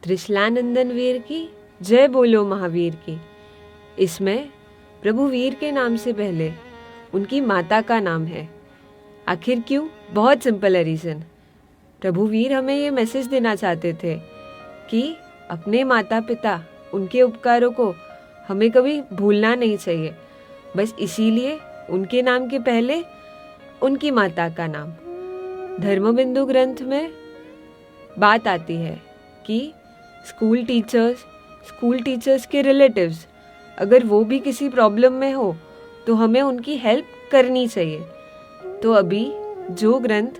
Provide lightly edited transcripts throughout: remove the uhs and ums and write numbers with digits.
त्रिशलानंदन वीर की जय बोलो महावीर की। इसमें प्रभु वीर के नाम से पहले उनकी माता का नाम है। आखिर क्यों? बहुत सिंपल है रीज़न। प्रभु वीर हमें ये मैसेज देना चाहते थे कि अपने माता पिता, उनके उपकारों को हमें कभी भूलना नहीं चाहिए। बस इसीलिए उनके नाम के पहले उनकी माता का नाम। धर्मबिंदु ग्रंथ में बात आती है कि स्कूल टीचर्स के रिलेटिव्स, अगर वो भी किसी प्रॉब्लम में हो तो हमें उनकी हेल्प करनी चाहिए। तो अभी जो ग्रंथ,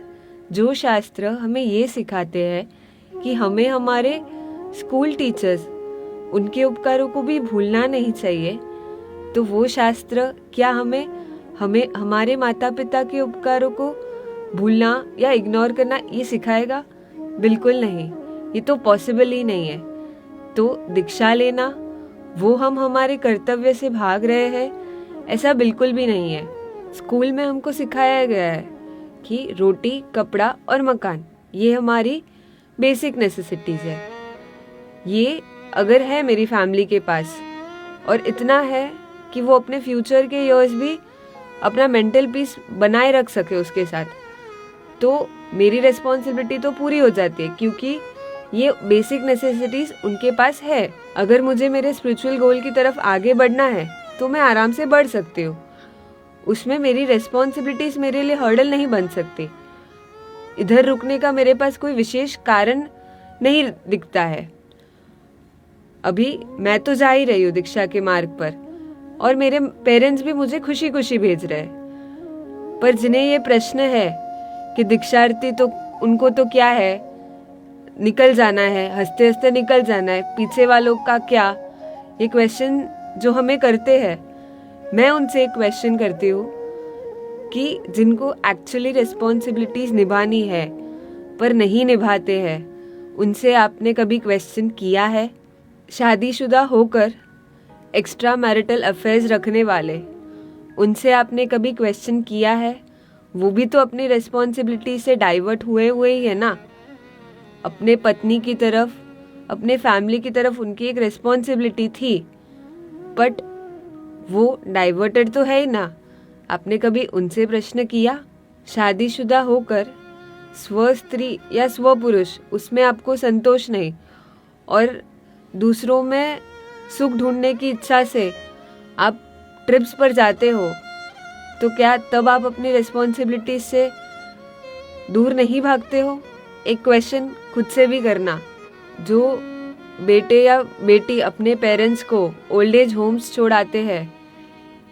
जो शास्त्र हमें ये सिखाते हैं कि हमें हमारे स्कूल टीचर्स, उनके उपकारों को भी भूलना नहीं चाहिए, तो वो शास्त्र क्या हमें हमारे माता पिता के उपकारों को भूलना या इग्नोर करना ये सिखाएगा? बिल्कुल नहीं, ये तो पॉसिबल ही नहीं है। तो दीक्षा लेना वो हम हमारे कर्तव्य से भाग रहे हैं, ऐसा बिल्कुल भी नहीं है। स्कूल में हमको सिखाया गया है कि रोटी, कपड़ा और मकान ये हमारी बेसिक नेसेसिटीज है। ये अगर है मेरी फैमिली के पास और इतना है कि वो अपने फ्यूचर के इयर्स भी अपना मेंटल पीस बनाए रख सके उसके साथ, तो मेरी रिस्पॉन्सिबिलिटी तो पूरी हो जाती है, क्योंकि ये बेसिक नेसेसिटीज उनके पास है। अगर मुझे मेरे स्पिरिचुअल गोल की तरफ आगे बढ़ना है तो मैं आराम से बढ़ सकती हूँ। उसमें मेरी रिस्पॉन्सिबिलिटीज मेरे लिए हर्डल नहीं बन सकती। इधर रुकने का मेरे पास कोई विशेष कारण नहीं दिखता है। अभी मैं तो जा ही रही हूँ दीक्षा के मार्ग पर, और मेरे पेरेंट्स भी मुझे खुशी खुशी भेज रहे हैं। पर जिन्हें ये प्रश्न है कि दीक्षार्थी तो उनको तो क्या है, निकल जाना है, हंसते हंसते निकल जाना है, पीछे वालों का क्या, ये क्वेश्चन जो हमें करते हैं, मैं उनसे एक क्वेश्चन करती हूँ कि जिनको एक्चुअली रिस्पॉन्सिबिलिटीज निभानी है पर नहीं निभाते हैं, उनसे आपने कभी क्वेश्चन किया है? शादीशुदा होकर एक्स्ट्रा मैरिटल अफेयर्स रखने वाले, उनसे आपने कभी क्वेश्चन किया है? वो भी तो अपनी रिस्पॉन्सिबिलिटी से डाइवर्ट हुए ही है ना। अपने पत्नी की तरफ, अपने फैमिली की तरफ उनकी एक रिस्पॉन्सिबिलिटी थी, बट वो डाइवर्टेड तो है ही ना। आपने कभी उनसे प्रश्न किया? शादीशुदा होकर स्व स्त्री या स्व पुरुष, उसमें आपको संतोष नहीं और दूसरों में सुख ढूंढने की इच्छा से आप ट्रिप्स पर जाते हो, तो क्या तब आप अपनी रिस्पॉन्सिबिलिटी से दूर नहीं भागते हो? एक क्वेश्चन खुद से भी करना। जो बेटे या बेटी अपने पेरेंट्स को ओल्ड एज होम्स छोड़ाते हैं,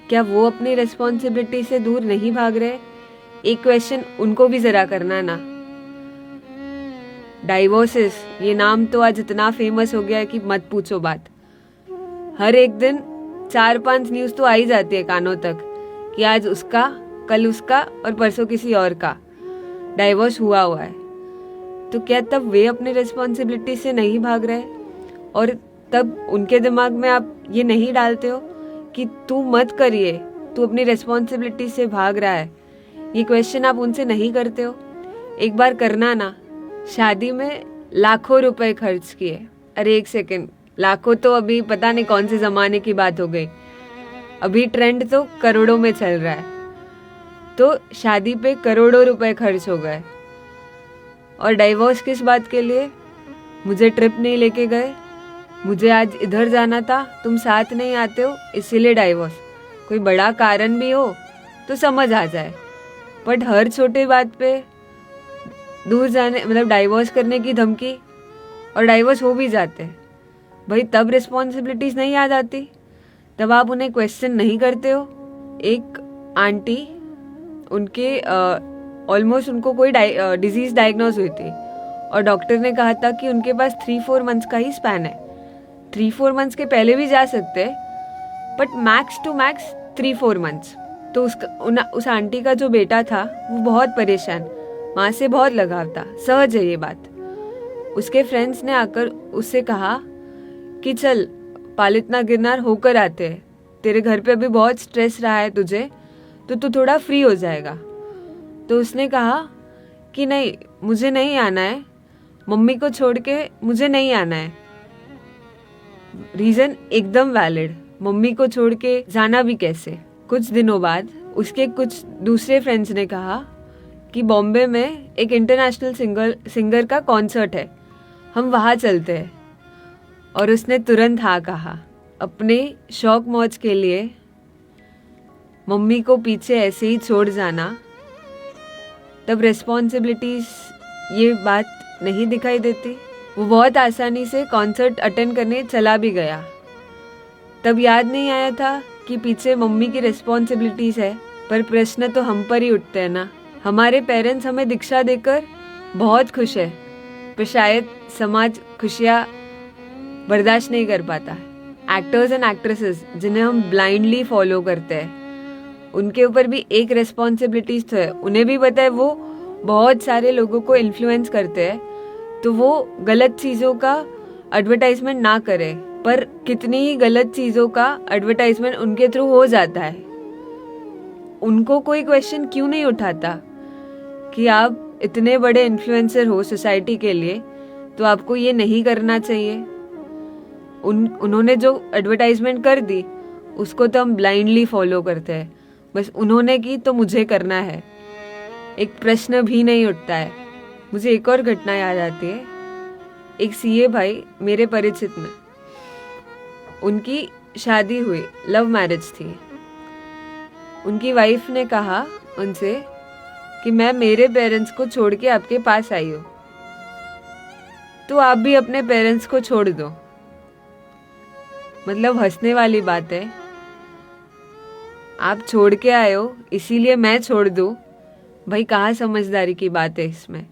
क्या वो अपनी रिस्पॉन्सिबिलिटी से दूर नहीं भाग रहे? एक क्वेश्चन उनको भी जरा करना ना। डाइवोर्सेस, ये नाम तो आज इतना फेमस हो गया है कि मत पूछो बात। हर एक दिन 4-5 न्यूज़ तो आ ही जाती है कानों तक कि आज उसका, कल उसका और परसों किसी और का डाइवोर्स हुआ है। तो क्या तब वे अपनी रिस्पॉन्सिबिलिटी से नहीं भाग रहे? और तब उनके दिमाग में आप ये नहीं डालते हो कि तू मत करिए, तू अपनी रिस्पॉन्सिबिलिटी से भाग रहा है? ये क्वेश्चन आप उनसे नहीं करते हो? एक बार करना ना। शादी में लाखों रुपए खर्च किए। अरे एक सेकेंड, लाखों तो अभी पता नहीं कौन से जमाने की बात हो गई। अभी ट्रेंड तो करोड़ों में चल रहा है। तो शादी पे करोड़ों रुपए खर्च हो गए, और डाइवोर्स किस बात के लिए? मुझे ट्रिप नहीं लेके गए, मुझे आज इधर जाना था, तुम साथ नहीं आते हो, इसीलिए डाइवोर्स। कोई बड़ा कारण भी हो तो समझ आ जाए, बट हर छोटे बात पे दूर जाने, मतलब डाइवोर्स करने की धमकी, और डाइवोर्स हो भी जाते हैं। भाई तब रिस्पॉन्सिबिलिटीज नहीं याद आती? तब आप उन्हें क्वेश्चन नहीं करते हो? एक आंटी, उनके ऑलमोस्ट उनको कोई डिजीज डायग्नोज हुई थी, और डॉक्टर ने कहा था कि उनके पास 3-4 मंथ्स का ही स्पैन है। 3-4 मंथ्स के पहले भी जा सकते हैं, but max to max 3-4 months. तो उस आंटी का जो बेटा था वो बहुत परेशान, माँ से बहुत लगाव था, सहज है ये बात। उसके फ्रेंड्स ने आकर उससे कहा कि चल पालितना गिरनार होकर आते हैं, तेरे घर पे अभी बहुत स्ट्रेस रहा है तुझे, तो तू थोड़ा फ्री हो जाएगा। तो उसने कहा कि नहीं, मुझे नहीं आना है, मम्मी को छोड़ के मुझे नहीं आना है। रीजन एकदम वैलिड, मम्मी को छोड़ के जाना भी कैसे। कुछ दिनों बाद उसके कुछ दूसरे फ्रेंड्स ने कहा कि बॉम्बे में एक इंटरनेशनल सिंगर का कॉन्सर्ट है, हम वहाँ चलते हैं। और उसने तुरंत हाँ कहा। अपने शौक मौज के लिए मम्मी को पीछे ऐसे ही छोड़ जाना, तब रिस्पॉन्सिबिलिटीज ये बात नहीं दिखाई देती। वो बहुत आसानी से कॉन्सर्ट अटेंड करने चला भी गया। तब याद नहीं आया था कि पीछे मम्मी की रिस्पॉन्सिबिलिटीज है। पर प्रश्न तो हम पर ही उठते हैं ना। हमारे पेरेंट्स हमें दीक्षा देकर बहुत खुश है, पर शायद समाज खुशियाँ बर्दाश्त नहीं कर पाता है। एक्टर्स एंड एक्ट्रेसेस जिन्हें हम ब्लाइंडली फॉलो करते हैं, उनके ऊपर भी एक रिस्पॉन्सिबिलिटीज तो है। उन्हें भी पता है वो बहुत सारे लोगों को इन्फ्लुएंस करते हैं, तो वो गलत चीज़ों का एडवर्टाइजमेंट ना करें। पर कितनी ही गलत चीज़ों का एडवर्टाइजमेंट उनके थ्रू हो जाता है। उनको कोई क्वेश्चन क्यों नहीं उठाता कि आप इतने बड़े इन्फ्लुएंसर हो सोसाइटी के लिए, तो आपको ये नहीं करना चाहिए। उन्होंने जो एडवर्टाइजमेंट कर दी उसको तो हम ब्लाइंडली फॉलो करते हैं, बस उन्होंने की तो मुझे करना है। एक प्रश्न भी नहीं उठता है। मुझे एक और घटना याद आती है। एक सीए भाई मेरे परिचित में, उनकी शादी हुई, लव मैरिज थी। उनकी वाइफ ने कहा उनसे कि मैं मेरे पेरेंट्स को छोड़ के आपके पास आई हूँ, तो आप भी अपने पेरेंट्स को छोड़ दो। मतलब हंसने वाली बात है। आप छोड़ के आए हो इसीलिए मैं छोड़ दूं? भाई कहाँ समझदारी की बात है इसमें।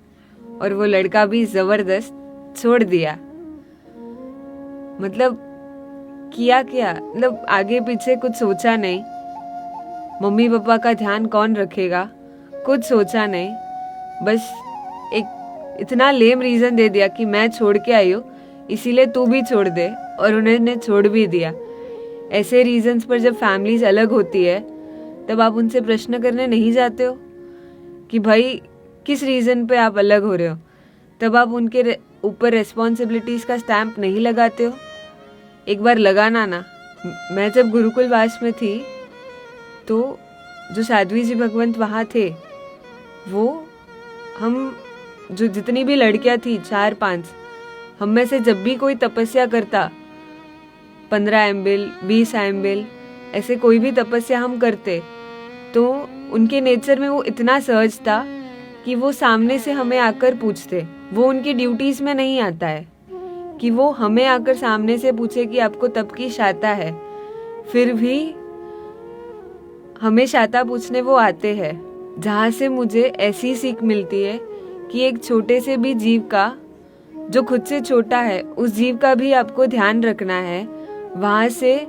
और वो लड़का भी जबरदस्त छोड़ दिया। मतलब किया क्या, मतलब आगे पीछे कुछ सोचा नहीं। मम्मी पापा का ध्यान कौन रखेगा, कुछ सोचा नहीं। बस एक इतना लेम रीजन दे दिया कि मैं छोड़ के आई हूँ इसीलिए तू भी छोड़ दे, और उन्होंने छोड़ भी दिया। ऐसे रीजंस पर जब फैमिलीज अलग होती है तब आप उनसे प्रश्न करने नहीं जाते हो कि भाई किस रीजन पे आप अलग हो रहे हो। तब आप उनके ऊपर रिस्पॉन्सिबिलिटीज का स्टैंप नहीं लगाते हो। एक बार लगाना ना। मैं जब गुरुकुलवास में थी तो जो साध्वी जी भगवंत वहाँ थे, वो हम जो जितनी भी लड़कियाँ थी 4-5, हम में से जब भी कोई तपस्या करता, 15 एम्बिल 20 एम्बिल ऐसे कोई भी तपस्या हम करते, तो उनके नेचर में वो इतना सहज था कि वो सामने से हमें आकर पूछते। वो उनकी ड्यूटीज में नहीं आता है कि वो हमें आकर सामने से पूछे कि आपको तप की शाता है, फिर भी हमें शाता पूछने वो आते हैं। जहाँ से मुझे ऐसी सीख मिलती है कि एक छोटे से भी जीव का, जो खुद से छोटा है, उस जीव का भी आपको ध्यान रखना है। वहाँ से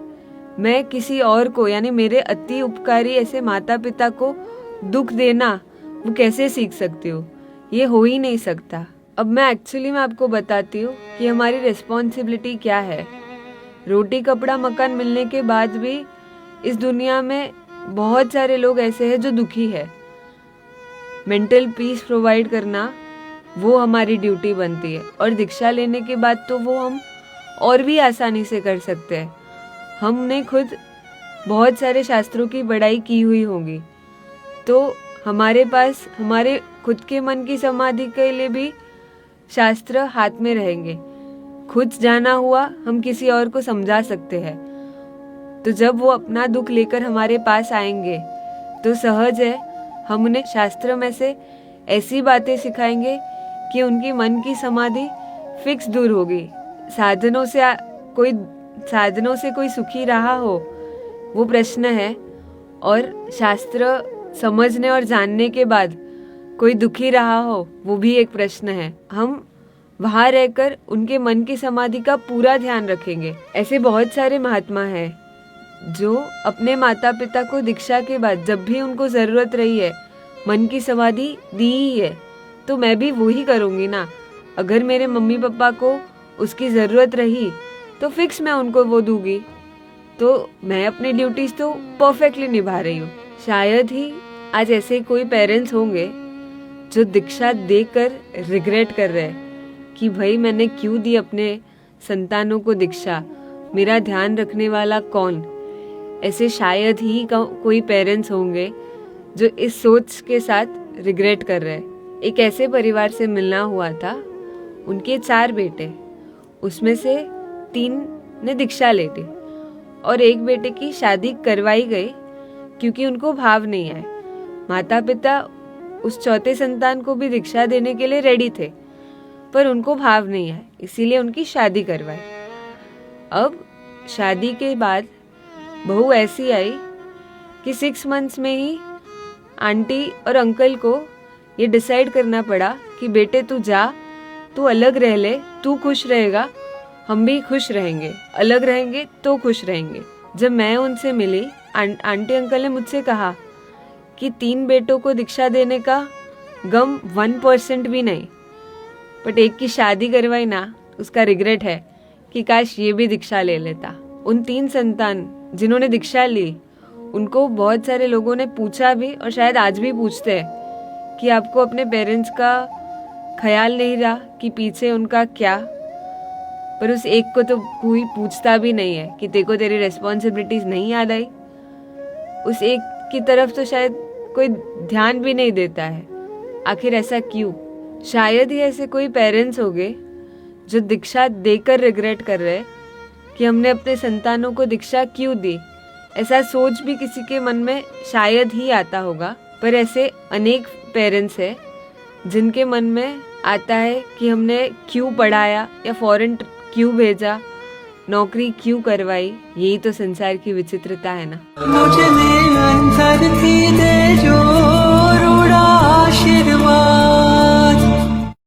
मैं किसी और को, यानी मेरे अति उपकारी ऐसे माता पिता को दुख देना वो कैसे सीख सकती हूँ? ये हो ही नहीं सकता। अब मैं एक्चुअली आपको बताती हूँ कि हमारी रिस्पॉन्सिबिलिटी क्या है। रोटी कपड़ा मकान मिलने के बाद भी इस दुनिया में बहुत सारे लोग ऐसे हैं जो दुखी है। मेंटल पीस प्रोवाइड करना वो हमारी ड्यूटी बनती है, और दीक्षा लेने के बाद तो वो हम और भी आसानी से कर सकते हैं। हमने खुद बहुत सारे शास्त्रों की पढ़ाई की हुई होगी, तो हमारे पास हमारे खुद के मन की समाधि के लिए भी शास्त्र हाथ में रहेंगे। खुद जाना हुआ हम किसी और को समझा सकते हैं। तो जब वो अपना दुख लेकर हमारे पास आएंगे तो सहज है हम उन्हें शास्त्र में से ऐसी बातें सिखाएंगे कि उनकी मन की समाधि फिक्स दूर होगी। साधनों से कोई सुखी रहा हो वो प्रश्न है, और शास्त्र समझने और जानने के बाद कोई दुखी रहा हो वो भी एक प्रश्न है। हम वहाँ रहकर उनके मन की समाधि का पूरा ध्यान रखेंगे। ऐसे बहुत सारे महात्मा हैं जो अपने माता पिता को दीक्षा के बाद जब भी उनको जरूरत रही है मन की समाधि दी ही है, तो मैं भी वो ही करूँगी ना। अगर मेरे मम्मी पापा को उसकी ज़रूरत रही तो फिक्स मैं उनको वो दूंगी। तो मैं अपनी ड्यूटीज तो परफेक्टली निभा रही हूँ। शायद ही आज ऐसे कोई पेरेंट्स होंगे जो दीक्षा देकर रिग्रेट कर रहे हैं कि भाई मैंने क्यों दी अपने संतानों को दीक्षा, मेरा ध्यान रखने वाला कौन? ऐसे शायद ही कोई पेरेंट्स होंगे जो इस सोच के साथ रिग्रेट कर रहे हैं। एक ऐसे परिवार से मिलना हुआ था, उनके 4 बेटे, उसमें से 3 ने दीक्षा ले ली और एक बेटे की शादी करवाई गई क्योंकि उनको भाव नहीं आए। माता पिता उस चौथे संतान को भी दीक्षा देने के लिए रेडी थे, पर उनको भाव नहीं आए, इसीलिए उनकी शादी करवाई। अब शादी के बाद बहू ऐसी आई कि 6 मंथ्स में ही आंटी और अंकल को ये डिसाइड करना पड़ा कि बेटे तू जा, तू अलग रह ले, तू खुश रहेगा, हम भी खुश रहेंगे, अलग रहेंगे तो खुश रहेंगे। जब मैं उनसे मिली, आंटी अंकल ने मुझसे कहा कि 3 बेटों को दीक्षा देने का गम 1% भी नहीं, बट एक की शादी करवाई ना, उसका रिग्रेट है कि काश ये भी दीक्षा ले लेता। उन 3 संतान जिन्होंने दीक्षा ली, उनको बहुत सारे लोगों ने पूछा भी और शायद आज भी पूछते हैं कि आपको अपने पेरेंट्स का ख्याल नहीं रहा कि पीछे उनका क्या, पर उस एक को तो कोई पूछता भी नहीं है कि तेरे को तेरी रेस्पॉन्सिबिलिटीज नहीं याद आई। उस एक की तरफ तो शायद कोई ध्यान भी नहीं देता है। आखिर ऐसा क्यों? शायद ही ऐसे कोई पेरेंट्स होंगे जो दीक्षा देकर रिग्रेट कर रहे कि हमने अपने संतानों को दीक्षा क्यों दी। ऐसा सोच भी किसी के मन में शायद ही आता होगा, पर ऐसे अनेक पेरेंट्स हैं जिनके मन में आता है कि हमने क्यों पढ़ाया या फॉरेन क्यों भेजा, नौकरी क्यों करवाई। यही तो संसार की विचित्रता है ना। मुझे दे जो रूड़ा आशीर्वाद।